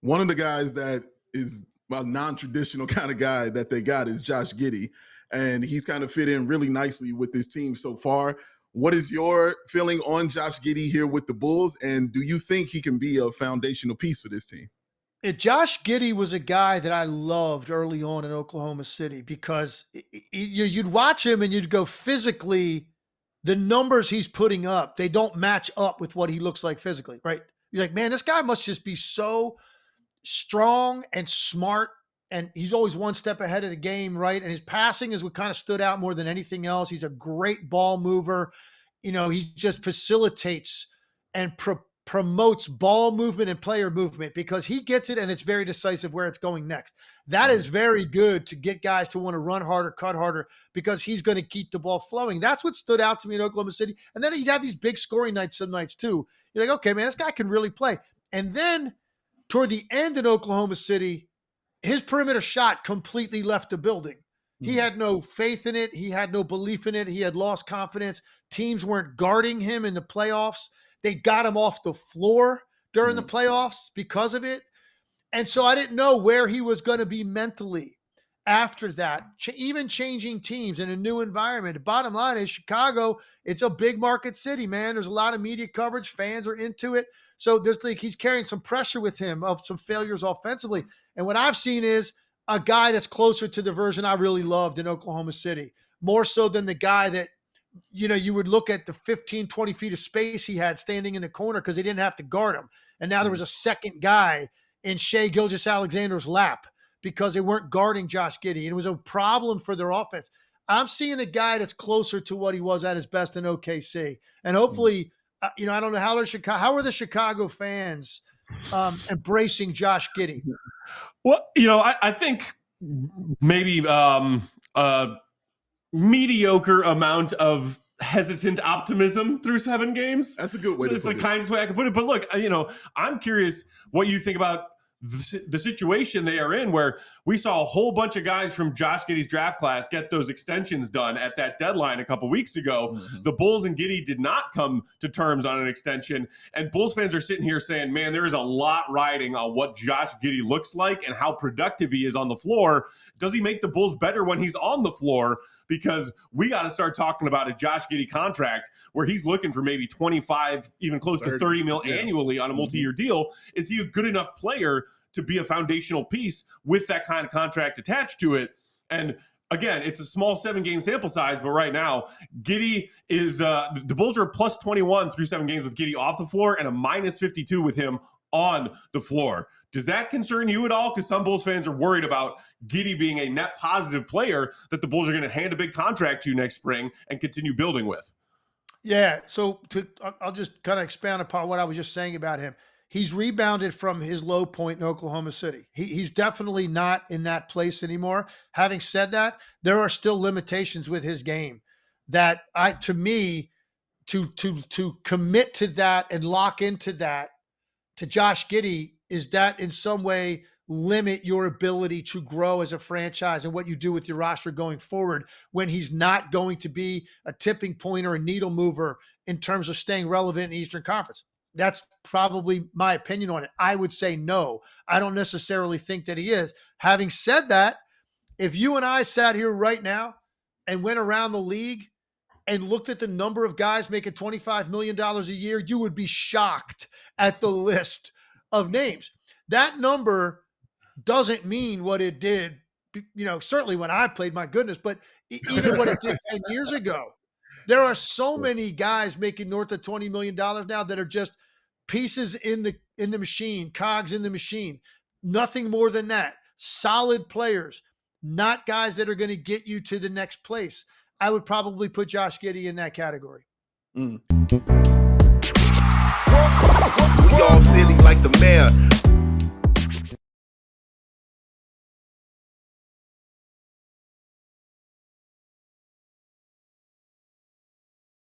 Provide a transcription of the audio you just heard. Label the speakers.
Speaker 1: One of the guys that is a non-traditional kind of guy that they got is Josh Giddey, and he's kind of fit in really nicely with this team so far. What is your feeling on Josh Giddey here with the Bulls, and do you think he can be a foundational piece for this team?
Speaker 2: Josh Giddey was a guy that I loved early on in Oklahoma City because you'd watch him and you'd go, physically, the numbers he's putting up, they don't match up with what he looks like physically, right? You're like, man, this guy must just be so strong and smart, and he's always one step ahead of the game, right? And his passing is what kind of stood out more than anything else. He's a great ball mover. He just facilitates and promotes ball movement and player movement because he gets it and it's very decisive where it's going next. That is very good to get guys to want to run harder, cut harder, because he's going to keep the ball flowing. That's what stood out to me in Oklahoma City. And then he'd have these big scoring nights some nights too. You're like, okay, man, this guy can really play. And then toward the end in Oklahoma City, his perimeter shot completely left the building. He had no faith in it. He had no belief in it. He had lost confidence. Teams weren't guarding him in the playoffs. They got him off the floor during the playoffs because of it. And so I didn't know where he was going to be mentally after that, even changing teams in a new environment. The bottom line is Chicago, it's a big market city, man. There's a lot of media coverage. Fans are into it. So there's he's carrying some pressure with him of some failures offensively. And what I've seen is a guy that's closer to the version I really loved in Oklahoma City, more so than the guy that, you would look at the 15, 20 feet of space he had standing in the corner because they didn't have to guard him. And now there was a second guy in Shai Gilgeous-Alexander's lap because they weren't guarding Josh Giddey. And it was a problem for their offense. I'm seeing a guy that's closer to what he was at his best in OKC. And hopefully, I don't know how are the Chicago fans embracing Josh Giddey?
Speaker 3: Well, I think maybe mediocre amount of hesitant optimism through 7 games.
Speaker 1: That's a good way to put it.
Speaker 3: It's the kindest way I can put it. But look, I'm curious what you think about the situation they are in, where we saw a whole bunch of guys from Josh Giddey's draft class get those extensions done at that deadline a couple weeks ago. The Bulls and Giddey did not come to terms on an extension, and Bulls fans are sitting here saying, man, there is a lot riding on what Josh Giddey looks like and how productive he is on the floor. Does he make the Bulls better when he's on the floor? Because we got to start talking about a Josh Giddey contract where he's looking for maybe 25, even close to 30 mil annually on a multi-year deal. Is he a good enough player to be a foundational piece with that kind of contract attached to it? And again, it's a small 7-game sample size, but right now, Giddey is the Bulls are plus 21 through 7 games with Giddey off the floor and a minus 52 with him on the floor. Does that concern you at all? Because some Bulls fans are worried about Giddey being a net positive player that the Bulls are going to hand a big contract to next spring and continue building with.
Speaker 2: Yeah, so I'll just kind of expand upon what I was just saying about him. He's rebounded from his low point in Oklahoma City. He's definitely not in that place anymore. Having said that, there are still limitations with his game that to commit to that and lock into that to Josh Giddey, is that in some way limit your ability to grow as a franchise and what you do with your roster going forward when he's not going to be a tipping point or a needle mover in terms of staying relevant in the Eastern Conference? That's probably my opinion on it. I would say no. I don't necessarily think that he is. Having said that, if you and I sat here right now and went around the league and looked at the number of guys making $25 million a year, you would be shocked at the list of names. That number doesn't mean what it did, certainly when I played, my goodness, but even what it did 10 years ago. There are so many guys making north of $20 million now that are just pieces in the machine, cogs in the machine. Nothing more than that. Solid players, not guys that are going to get you to the next place. I would probably put Josh Giddey in that category.
Speaker 4: We all silly like the mayor.